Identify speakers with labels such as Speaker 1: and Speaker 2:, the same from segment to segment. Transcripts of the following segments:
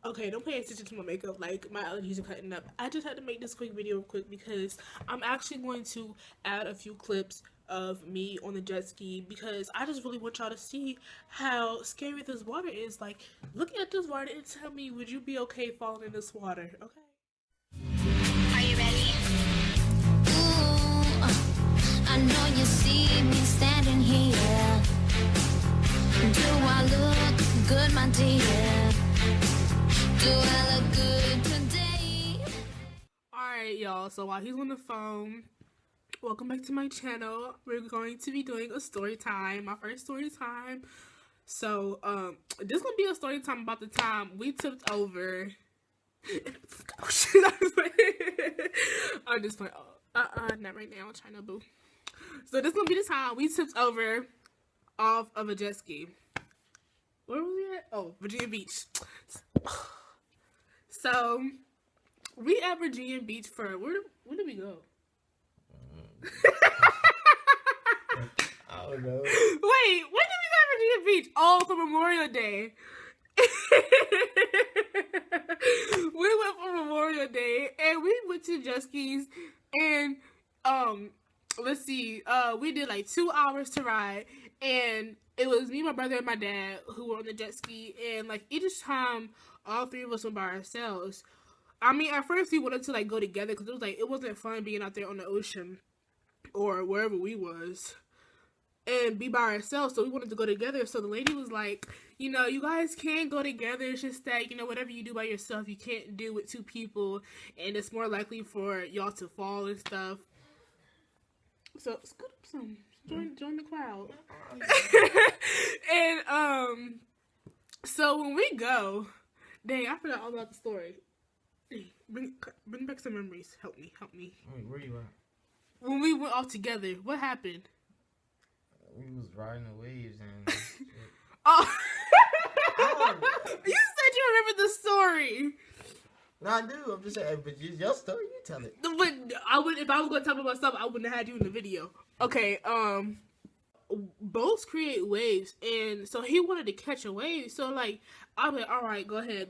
Speaker 1: Okay, don't pay attention to my makeup. Like, my allergies are cutting up. I just had to make this quick video real quick because I'm actually going to add a few clips of me on the jet ski because I just really want y'all to see how scary this water is. Like, look at this water and tell me, would you be okay falling in this water? Okay.
Speaker 2: Are you ready? Ooh, I know you see me standing here. Do I look good, my dear? Do I look good today?
Speaker 1: Alright, y'all. So while he's on the phone, welcome back to my channel. We're going to be doing a story time, my first story time. So, this is gonna be a story time about the time we tipped over. Oh shit! I'm just like, not right now, China boo. So this is gonna be the time we tipped over off of a jet ski. Where was we at? Oh, Virginia Beach. So we at Virginia Beach for where did we go?
Speaker 3: I don't know.
Speaker 1: Wait, when did we go to Virginia Beach? Oh, for Memorial Day. We went for Memorial Day and we went to jet skis and let's see, we did like 2 hours to ride and it was me, my brother, and my dad who were on the jet ski, and like each time all three of us went by ourselves. I mean, at first we wanted to like go together because it was like it wasn't fun being out there on the ocean or wherever we was and be by ourselves, so we wanted to go together. So the lady was like, you know, you guys can go together, it's just that, you know, whatever you do by yourself you can't do with 2 people and it's more likely for y'all to fall and stuff. So scoot up some, join the crowd. And so when we go, dang, I forgot all about the story. Bring back some memories. Help me.
Speaker 3: Wait, where you at?
Speaker 1: When we went off together, what happened?
Speaker 3: We was riding the waves and shit.
Speaker 1: Oh, you said you remember the story.
Speaker 3: No, I do. I'm just saying, but your story, you tell it.
Speaker 1: But I would, if I was going to talk about myself, I wouldn't have had you in the video. Okay, boats create waves, and so he wanted to catch a wave. So like, I'm like, all right, go ahead.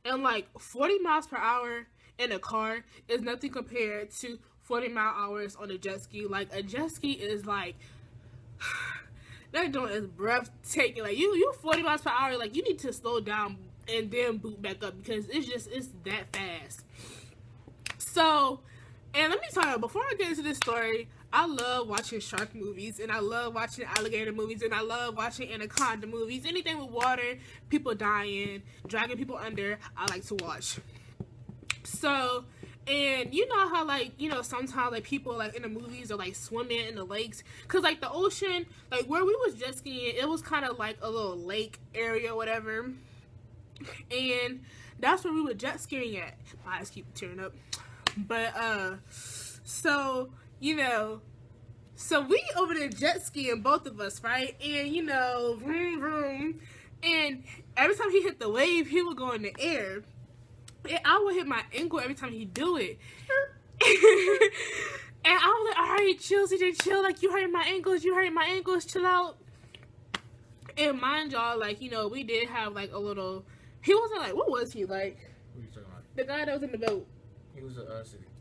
Speaker 1: And like 40 miles per hour in a car is nothing compared to 40 mile hours on a jet ski. Like a jet ski is like, that joint is breathtaking. Like you 40 miles per hour, like you need to slow down and then boot back up because it's that fast. So, and let me tell you, before I get into this story, I love watching shark movies, and I love watching alligator movies, and I love watching anaconda movies. Anything with water, people dying, dragging people under, I like to watch. So, and you know how like, you know, sometimes like people like in the movies are like swimming in the lakes, cause like the ocean, like where we was jet skiing, it was kind of like a little lake area or whatever, and that's where we were jet skiing at. My eyes keep tearing up. But so, you know, so we over there jet skiing, both of us, right? And you know, vroom vroom, and every time he hit the wave, he would go in the air. And I would hit my ankle every time he do it. And I was like, all right, chill, CJ, chill. Like, you hurting my ankles, chill out. And mind y'all, like, you know, we did have, like, a little, he wasn't, like, what was he, like?
Speaker 3: Who you talking about?
Speaker 1: The guy that was in the boat.
Speaker 3: He was a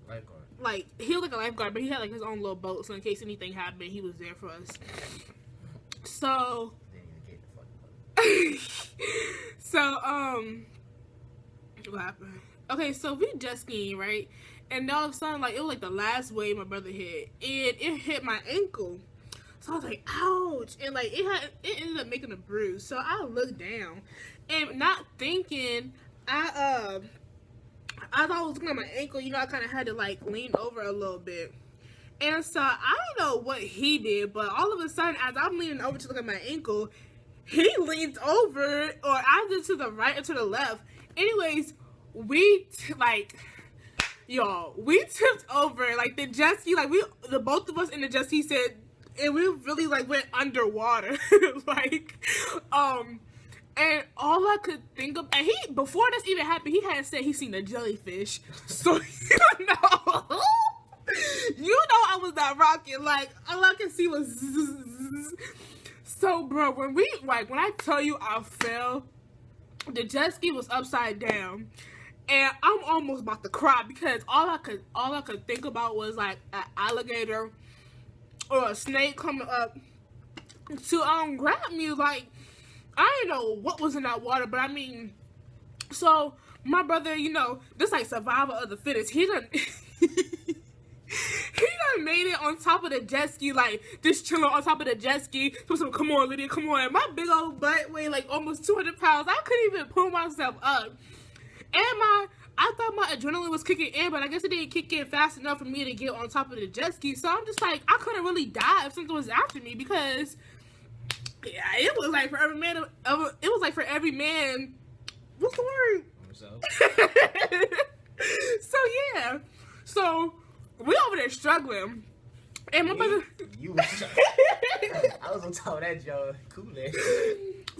Speaker 3: lifeguard.
Speaker 1: Like, he was like a lifeguard, but he had, like, his own little boat, so in case anything happened, he was there for us. So, so, what happened? Okay, so we jet skiing, right? And all of a sudden, like, it was like the last wave my brother hit, and it hit my ankle. So I was like, ouch, and like it ended up making a bruise. So I looked down, and not thinking, I thought I was looking at my ankle. You know, I kind of had to like lean over a little bit, and so I don't know what he did, but all of a sudden, as I'm leaning over to look at my ankle, he leans over, or either to the right or to the left. Anyways, we tipped over, like the jet ski, like the both of us in the jet ski said, and we really like went underwater, like, and all I could think of, and he, before this even happened, he had said he seen a jellyfish, so you know I was not rocking, like all I could see was zzz. So bro, when I tell you I fell, the jet ski was upside down. And I'm almost about to cry because all I could think about was like an alligator or a snake coming up to grab me. Like, I didn't know what was in that water, but I mean, so my brother, you know, this like survival of the fittest. He done made it on top of the jet ski, like just chilling on top of the jet ski. So come on, Lydia, come on. And my big old butt weighed like almost 200 pounds. I couldn't even pull myself up. And I thought my adrenaline was kicking in, but I guess it didn't kick in fast enough for me to get on top of the jet ski. So I'm just like, I couldn't really die if something was after me because, yeah, it was like for every man. It was like for every man. What's the word? So yeah, so we over there struggling, and my brother.
Speaker 3: You was I was on top of that Joe Kool-Aid.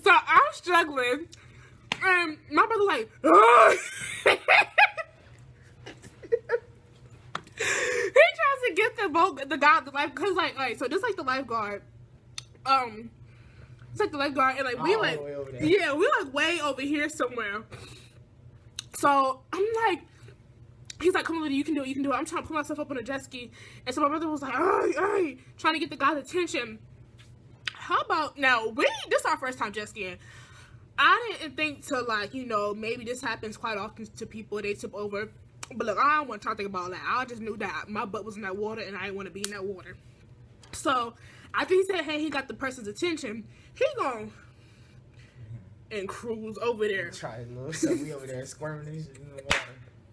Speaker 1: So I'm struggling. And my brother like, ugh. He tries to get the boat, the life, cause like, alright, so this like the lifeguard, it's like the lifeguard, and like we like, yeah, we like way over here somewhere. So I'm like, he's like, come on, Lydia, you can do it, you can do it. I'm trying to pull myself up on a jet ski, and so my brother was like, alright, trying to get the guy's attention. How about now? This is our first time jet skiing. I didn't think to, like, you know, maybe this happens quite often to people. They tip over. But, look, I don't want to think about that. I just knew that my butt was in that water, and I didn't want to be in that water. So, after he said, hey, he got the person's attention, he gone and cruise over there.
Speaker 3: Try a little something. We over there squirming in the water.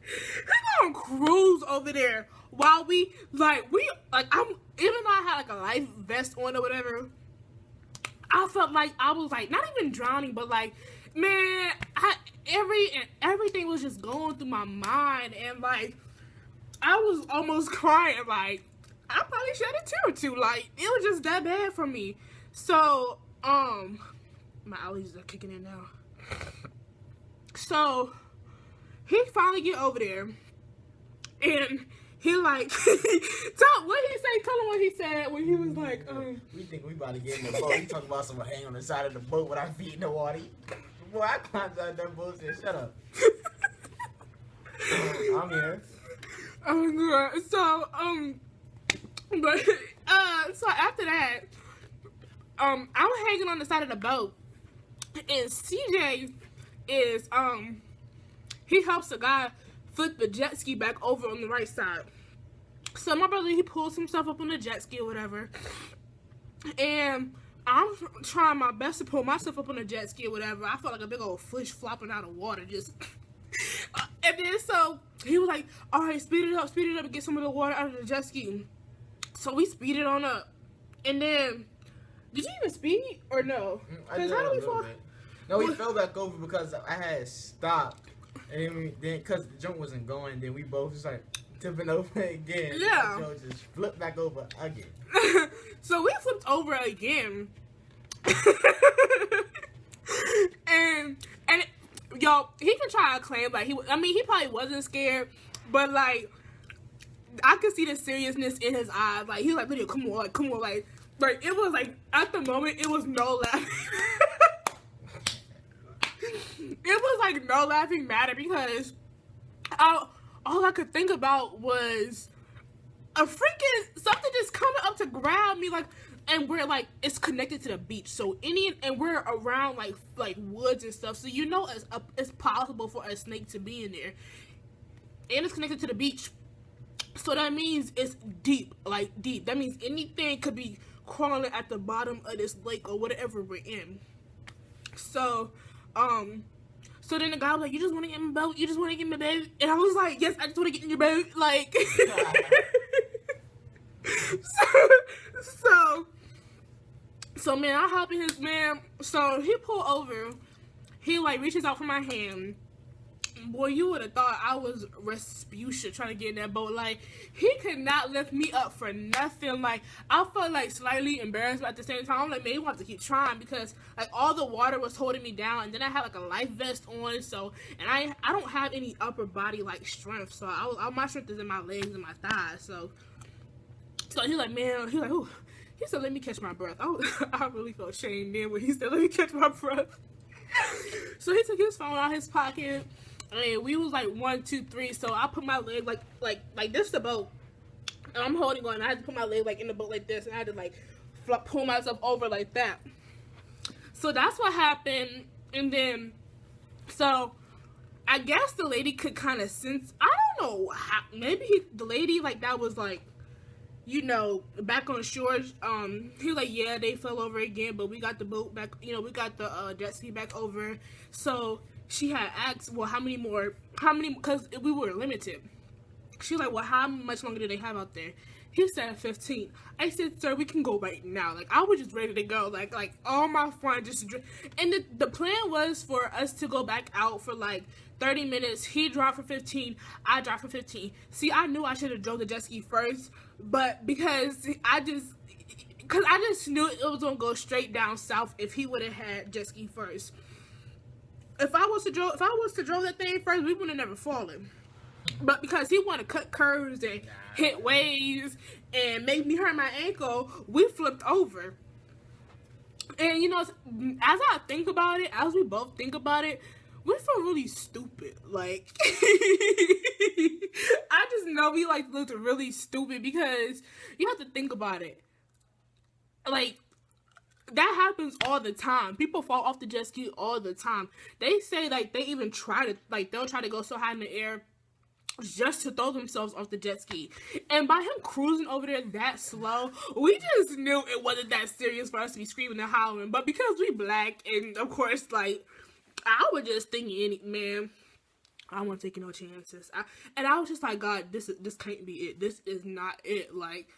Speaker 1: He gonna cruise over there while I'm, even though I had, like, a life vest on or whatever, I felt like I was like not even drowning, but like, man, everything was just going through my mind, and like I was almost crying. Like I probably shed a tear or two. Like it was just that bad for me. So my allergies are kicking in now. So he finally get over there, and he like, what he say? Tell him what he said when he was like,
Speaker 3: We think we about to get in the boat. He talking about someone hanging on the side of the boat with our feet in the water. Boy, I climbed out that bullshit. Shut up. I'm here.
Speaker 1: Oh god. So after that, I'm hanging on the side of the boat, and CJ is he helps the guy flip the jet ski back over on the right side. So my brother, he pulls himself up on the jet ski or whatever, and I'm trying my best to pull myself up on the jet ski or whatever. I felt like a big old fish flopping out of water, just. And then so he was like, "All right, speed it up, and get some of the water out of the jet ski." So we speeded on up, and then did you even speed or no?
Speaker 3: I
Speaker 1: How did we fall?
Speaker 3: No, we fell back over because I had stopped, and then because the jump wasn't going, then we both just like tipping over again.
Speaker 1: Yeah.
Speaker 3: So just flipped back over again.
Speaker 1: So we flipped over again. and y'all, he can try to claim like he probably wasn't scared, but like I could see the seriousness in his eyes. Like he was like, "Lydia, come on, like it was like at the moment it was no laughing. It was like no laughing matter because all I could think about was a freaking something just coming up to grab me, like, and we're like it's connected to the beach, so and we're around like woods and stuff, so you know it's possible for a snake to be in there, and it's connected to the beach, so that means it's deep. That means anything could be crawling at the bottom of this lake or whatever we're in. So so then the guy was like, "You just want to get in my boat? You just want to get in my boat?" And I was like, "Yes, I just want to get in your boat." Like, so man, I hop in his man. So he pulled over. He like reaches out for my hand. Boy, you would have thought I was Rasputia trying to get in that boat. Like, he could not lift me up for nothing. Like, I felt like slightly embarrassed, but at the same time, I'm like, man, you have to keep trying because like all the water was holding me down, and then I had like a life vest on. So, and I don't have any upper body like strength. So my strength is in my legs and my thighs. So he's like, man, he's like, ooh. He said, "Let me catch my breath." I really felt shamed then when he said, "Let me catch my breath." So he took his phone out his pocket, and we was like 1, 2, 3. So I put my leg like this the boat, and I'm holding on. And I had to put my leg like in the boat like this, and I had to like pull myself over like that. So that's what happened, and then so I guess the lady could kind of sense. I don't know how. Maybe the lady like that was like, you know, back on shore. He was like, yeah, they fell over again, but we got the boat back. You know, we got the jet ski back over. So she had asked, well, how many? Because we were limited. She was like, well, how much longer do they have out there? He said 15. I said, sir, we can go right now. Like, I was just ready to go. Like all my fun just. And the plan was for us to go back out for like 30 minutes. He drove for 15. I drove for 15. See, I knew I should have drove the jet ski first, but because I just knew it was gonna go straight down south if he would have had jet ski first. If I was to drove that thing first, we would have never fallen. But because he wanted to cut curves and hit waves and make me hurt my ankle, we flipped over. And you know, as I think about it, as we both think about it, we feel really stupid. Like, I just know we like looked really stupid because you have to think about it. Like, that happens all the time. People fall off the jet ski all the time. They say like they even try to, like, they'll try to go so high in the air just to throw themselves off the jet ski. And by him cruising over there that slow, we just knew it wasn't that serious for us to be screaming and hollering. But because we black, and of course, like, I was just thinking, man, I don't want to take no chances. And I was just like, God, this can't be it. This is not it. Like,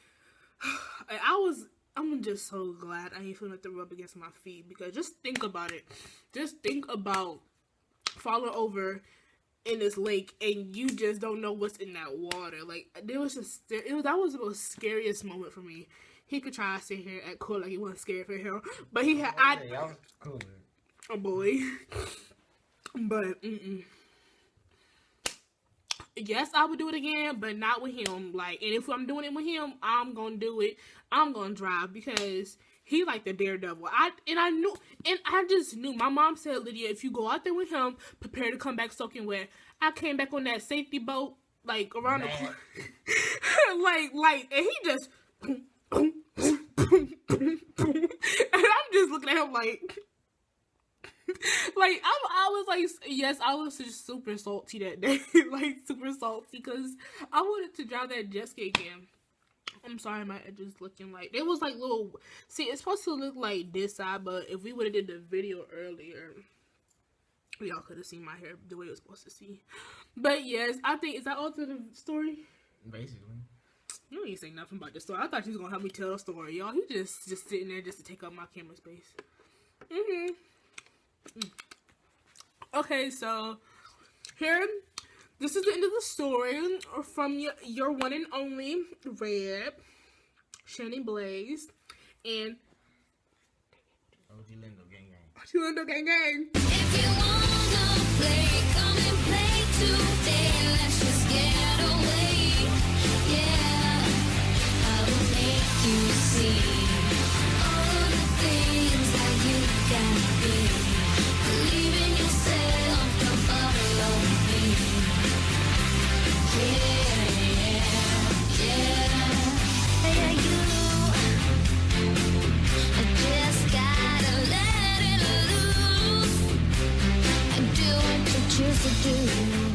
Speaker 1: I'm just so glad I ain't feeling like the rub against my feet, because just think about it. Just think about falling over in this lake and you just don't know what's in that water. Like, that was the most scariest moment for me. He could try to sit here and cool like he wasn't scared for him, but he had
Speaker 3: y'all was cool.
Speaker 1: Oh boy. But yes, I would do it again, but not with him. Like, and if I'm doing it with him, I'm gonna do it. I'm gonna drive because he like the daredevil. I just knew. My mom said, Lydia, if you go out there with him, prepare to come back soaking wet. I came back on that safety boat, like around the corner, like, and he just, and I'm just looking at him like. Like, I was like, yes, I was just super salty that day. Like, super salty because I wanted to drive that jet ski again. I'm sorry, my edge is looking like, it was like little, see, it's supposed to look like this side, but if we would have did the video earlier, y'all could have seen my hair the way it was supposed to see. But yes, I think, is that all to the story? Basically. You ain't say nothing about the story. I thought you was gonna help me tell the story, y'all. You just sitting there just to take up my camera space. Okay, so here, this is the end of the story from your one and only Red, Shani Blaze, and OG Lindo Gang Gang. OG Lindo Gang Gang.
Speaker 2: If you wanna play, come and play today. Let's just get away. Yeah, I will make you see all the things that you can be. Believe in yourself, don't follow me. Yeah, you. I just gotta let it loose and do what you choose to do.